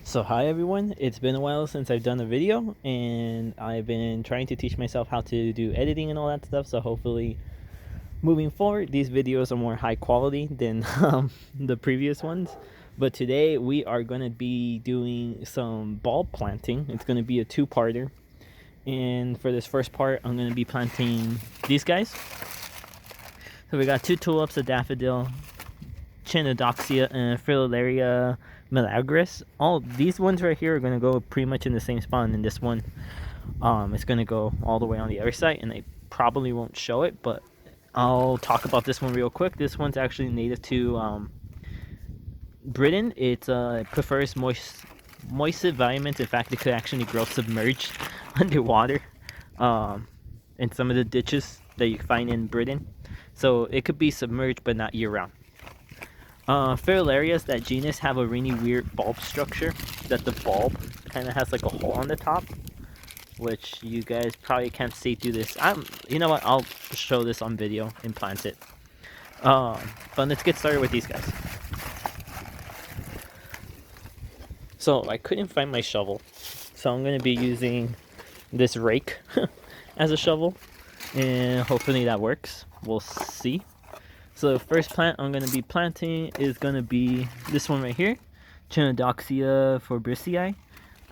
So hi everyone, it's been a while since I've done a video and I've been trying to teach myself how to do editing and all that stuff, so hopefully moving forward these videos are more high quality than the previous ones. But today we are going to be doing some bulb planting. It's going to be a two-parter, and for this first part I'm going to be planting these guys. So we got two tulips, a daffodil, Chinodoxia, and Fritillaria milagris. All these ones right here are going to go pretty much in the same spot, and this one it's going to go all the way on the other side, and I probably won't show it, but I'll talk about this one real quick. This one's actually native to Britain. It prefers moist environments. In fact, it could actually grow submerged underwater in some of the ditches that you find in Britain. So it could be submerged but not year round. Ferularias, that genus, have a really weird bulb structure, that the bulb kind of has like a hole on the top, which you guys probably can't see through this. You know what, I'll show this on video and plant it. But let's get started with these guys. So I couldn't find my shovel, so I'm going to be using this rake as a shovel, and hopefully that works. We'll see. So the first plant I'm going to be planting is going to be this one right here, Chinodoxia fabricii.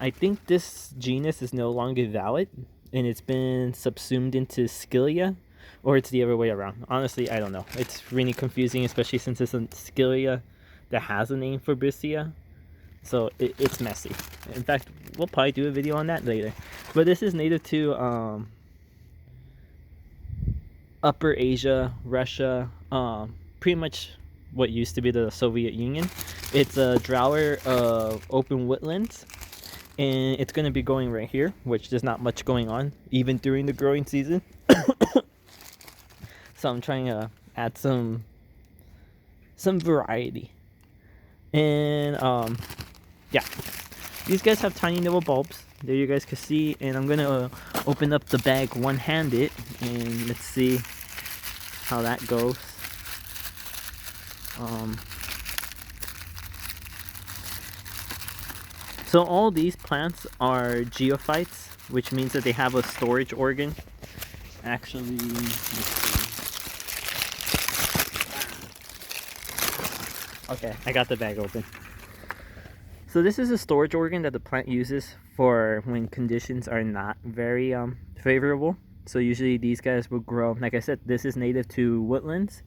I think this genus is no longer valid, and it's been subsumed into Scilla, or it's the other way around. Honestly, I don't know. It's really confusing, especially since it's a Scilla that has a name, fabricii. So it's messy. In fact, we'll probably do a video on that later. But this is native to Upper Asia, Russia, pretty much what used to be the Soviet Union. It's a drawer of open woodlands, and it's going to be going right here, which there's not much going on even during the growing season. So I'm trying to add some variety. And yeah, these guys have tiny little bulbs there, you guys can see, and I'm gonna open up the bag one-handed and let's see how that goes. So all these plants are geophytes, which means that they have a storage organ. Actually, let's see. Okay, I got the bag open. So this is a storage organ that the plant uses for when conditions are not very favorable. So usually these guys will grow, like I said, this is native to woodlands.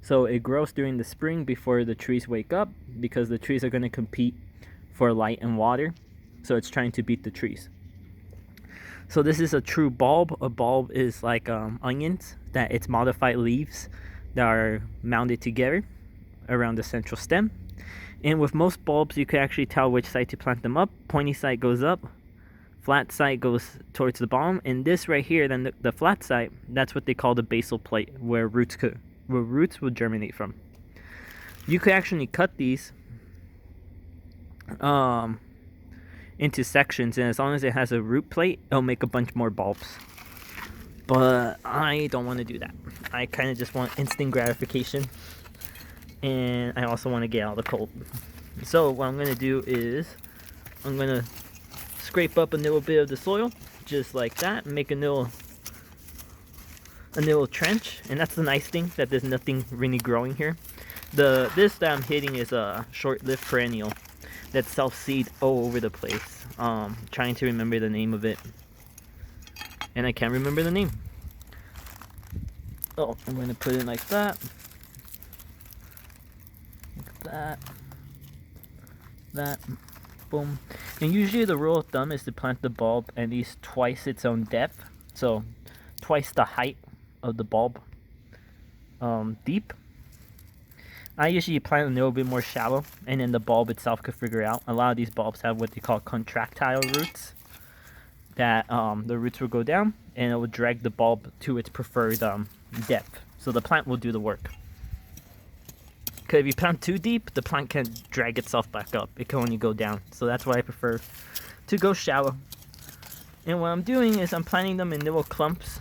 So it grows during the spring before the trees wake up, because the trees are going to compete for light and water. So it's trying to beat the trees. So this is a true bulb. A bulb is like onions, that it's modified leaves that are mounted together around the central stem. And with most bulbs, you can actually tell which side to plant them up. Pointy side goes up, flat side goes towards the bottom, and this right here, then the flat side, that's what they call the basal plate, where roots will germinate from. You could actually cut these into sections, and as long as it has a root plate, it'll make a bunch more bulbs. But I don't want to do that. I kind of just want instant gratification, and I also want to get out of the cold. So what I'm going to do is I'm going to scrape up a little bit of the soil, just like that, and make a little trench. And that's the nice thing, that there's nothing really growing here. This that I'm hitting is a short-lived perennial that self-seed all over the place. Trying to remember the name of it, and I can't remember the name. Oh, I'm going to put it like that. That, boom. And usually the rule of thumb is to plant the bulb at least twice its own depth, so twice the height of the bulb deep. I usually plant a little bit more shallow, and then the bulb itself could figure out. A lot of these bulbs have what they call contractile roots, that the roots will go down and it will drag the bulb to its preferred depth, so the plant will do the work. Because if you plant too deep, the plant can't drag itself back up. It can only go down. So that's why I prefer to go shallow. And what I'm doing is I'm planting them in little clumps,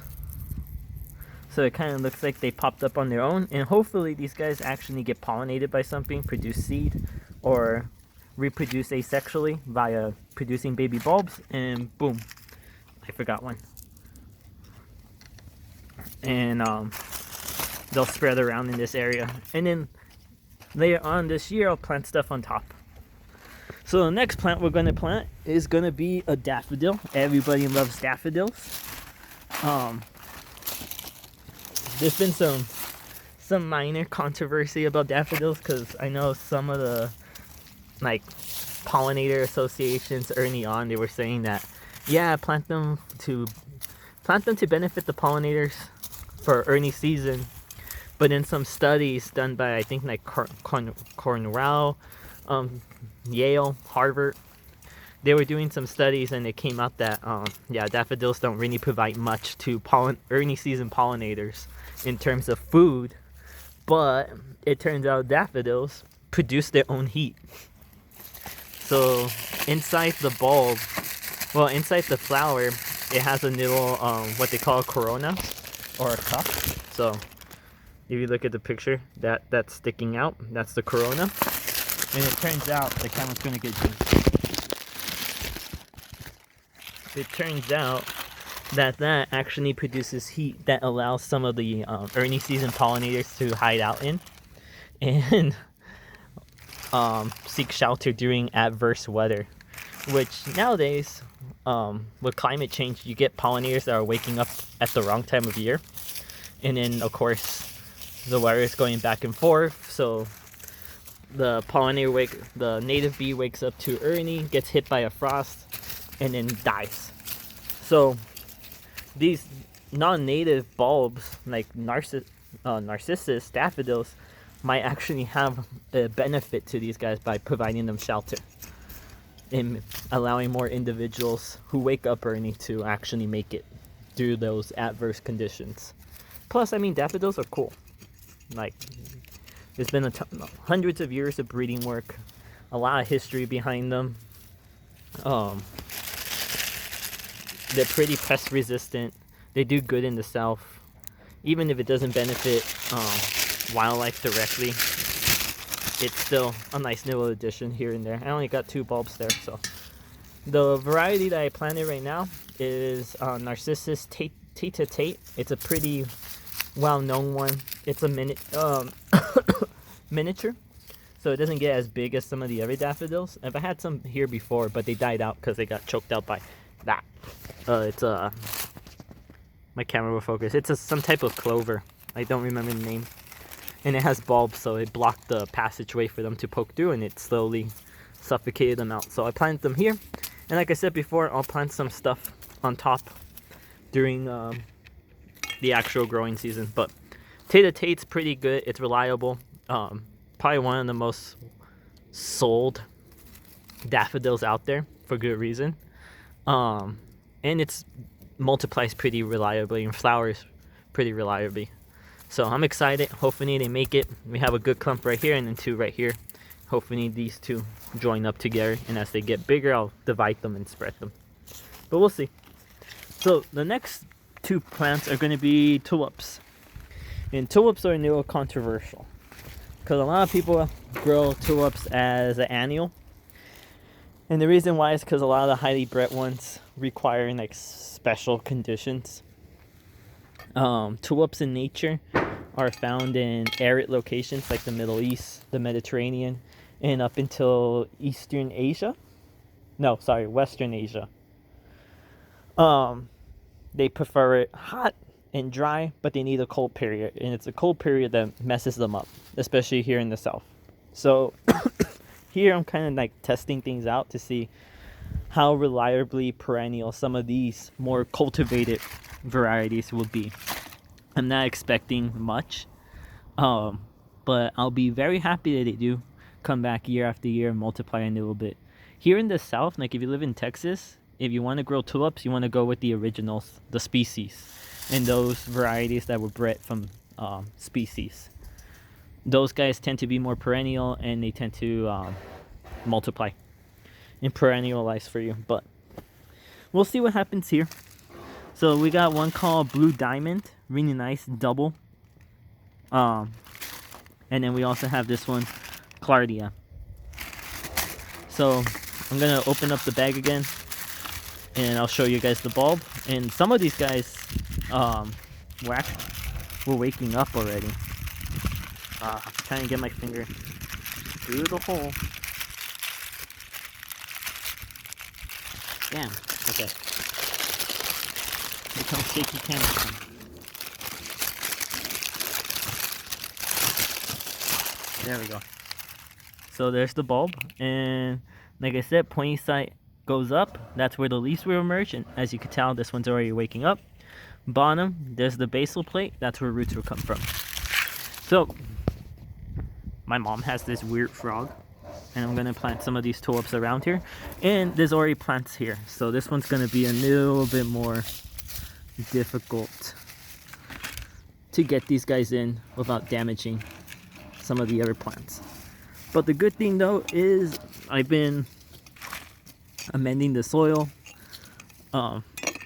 so it kind of looks like they popped up on their own. And hopefully these guys actually get pollinated by something, produce seed, or reproduce asexually via producing baby bulbs, and boom, I forgot one. And they'll spread around in this area, and then later on this year I'll plant stuff on top. So the next plant we're going to plant is going to be a daffodil. Everybody loves daffodils. There's been some minor controversy about daffodils, because I know some of the like pollinator associations early on, they were saying that, yeah, plant them to benefit the pollinators for early season. But in some studies done by, I think, like Cornell, Yale, Harvard, they were doing some studies, and it came out that yeah, daffodils don't really provide much to early season pollinators in terms of food. But it turns out daffodils produce their own heat. So inside the bulb, well, inside the flower, it has a little what they call a corona, or a cup. So if you look at the picture, that's sticking out, that's the corona. And it turns out, the camera's gonna get zoomed. It turns out that actually produces heat that allows some of the early season pollinators to hide out in and seek shelter during adverse weather. Which nowadays, with climate change, you get pollinators that are waking up at the wrong time of year, and then of course the weather is going back and forth, so the the native bee wakes up too early, gets hit by a frost, and then dies. So these non-native bulbs, like narcissus, daffodils, might actually have a benefit to these guys by providing them shelter and allowing more individuals who wake up early to actually make it through those adverse conditions. Plus, I mean, daffodils are cool. Like, there's been hundreds of years of breeding work, a lot of history behind them. They're pretty pest resistant. They do good in the south, even if it doesn't benefit wildlife directly. It's still a nice little addition here and there. I only got 2 bulbs there, so the variety that I planted right now is Narcissus Tate. It's a pretty well-known one. It's a miniature, so it doesn't get as big as some of the other daffodils. I've had some here before, but they died out because they got choked out by that. It's my camera will focus. It's some type of clover. I don't remember the name. And it has bulbs, so it blocked the passageway for them to poke through, and it slowly suffocated them out. So I planted them here, and like I said before, I'll plant some stuff on top during the actual growing season. But Tate's pretty good. It's reliable. Probably one of the most sold daffodils out there for good reason. And it's multiplies pretty reliably and flowers pretty reliably. So I'm excited. Hopefully they make it. We have a good clump right here and then 2 right here. Hopefully these 2 join up together, and as they get bigger, I'll divide them and spread them. But we'll see. So the next 2 plants are going to be tulips. And tulips are a little controversial, because a lot of people grow tulips as an annual. And the reason why is because a lot of the highly bred ones require like special conditions. Tulips in nature are found in arid locations like the Middle East, the Mediterranean, and up until Western Asia. They prefer it hot and dry, but they need a cold period, and it's a cold period that messes them up, especially here in the south. So here I'm kind of like testing things out to see how reliably perennial some of these more cultivated varieties will be. I'm not expecting much, but I'll be very happy that they do come back year after year and multiply a little bit. Here in the south, like if you live in Texas, if you want to grow tulips, you want to go with the originals, the species, and those varieties that were bred from species. Those guys tend to be more perennial, and they tend to multiply and perennialize for you. But we'll see what happens here. So we got one called Blue Diamond, really nice double. And then we also have this one, Clardia. So I'm gonna open up the bag again and I'll show you guys the bulb. And some of these guys were waking up already. Trying to get my finger through the hole. Damn. Okay. Here comes shaky camera. There we go. So there's the bulb, and like I said, pointy side goes up. That's where the leaves will emerge, and as you can tell, this one's already waking up. Bottom, there's the basal plate. That's where roots will come from. So my mom has this weird frog, and I'm gonna plant some of these tulips around here. And there's already plants here, so this one's gonna be a little bit more difficult to get these guys in without damaging some of the other plants. But the good thing though is I've been amending the soil for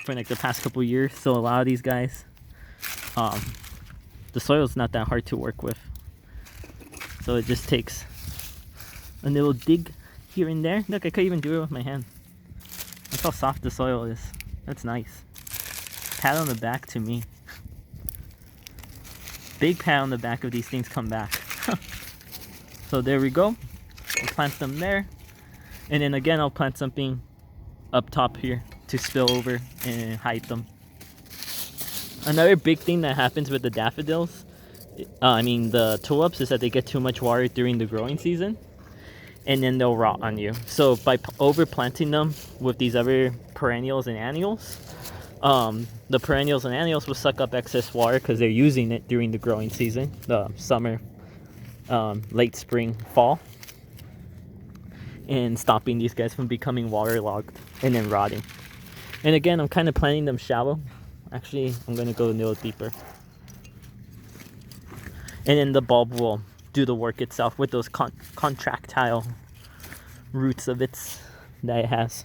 like the past couple years, so a lot of these guys, the soil is not that hard to work with, so it just takes a little dig here and there. Look, I could even do it with my hand. Look how soft the soil is. That's nice. Pat on the back to me. Big pat on the back if these things come back. So there we go. I'll plant them there. And then again, I'll plant something up top here to spill over and hide them. Another big thing that happens with the daffodils, the tulips, is that they get too much water during the growing season, and then they'll rot on you. So by overplanting them with these other perennials and annuals, the perennials and annuals will suck up excess water because they're using it during the growing season, the summer, late spring, fall, and stopping these guys from becoming waterlogged and then rotting. And again, I'm kind of planting them shallow. Actually, I'm going to go a little deeper. And then the bulb will do the work itself with those contractile roots of its that it has.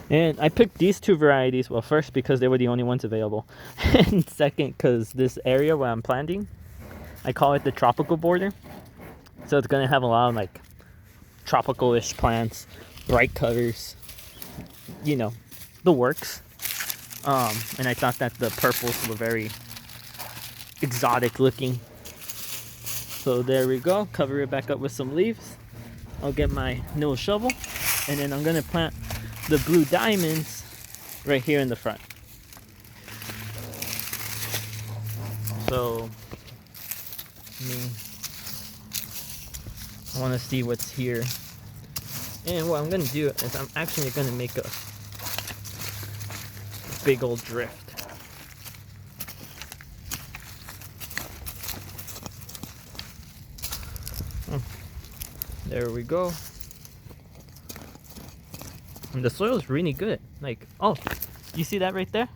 And I picked these two varieties, well, first because they were the only ones available, and second because this area where I'm planting, I call it the tropical border. So it's gonna have a lot of like tropical-ish plants, bright colors, you know, the works. And I thought that the purples were very exotic looking. So there we go, cover it back up with some leaves. I'll get my little shovel, and then I'm gonna plant the blue diamonds right here in the front. So I want to see what's here, and what I'm gonna do is I'm actually gonna make a big old drift. There we go. And the soil is really good. Like, oh, you see that right there?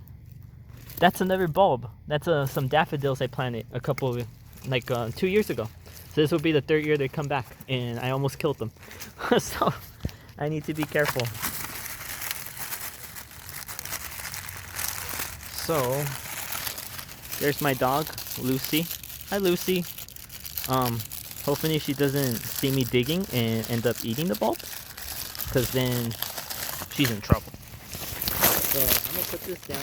That's another bulb. That's some daffodils I planted a couple of, 2 years ago. So this will be the third year they come back, and I almost killed them. So I need to be careful. So there's my dog, Lucy. Hi, Lucy. Hopefully she doesn't see me digging and end up eating the bulbs, because then she's in trouble. So I'm gonna put this down.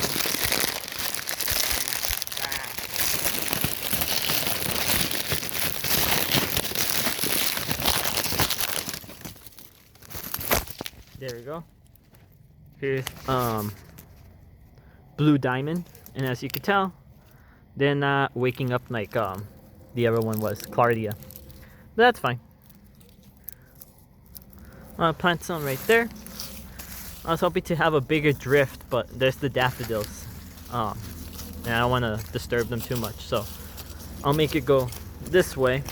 There we go. Here's blue diamond, and as you can tell, they're not waking up like the other one was, Clardia. But that's fine. I'll plant some right there. I was hoping to have a bigger drift, but there's the daffodils, and I don't want to disturb them too much, so I'll make it go this way.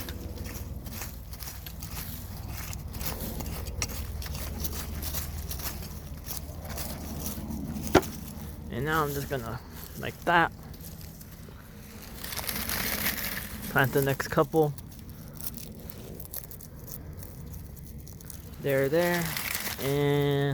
And now I'm just gonna, like that, plant the next couple. There, and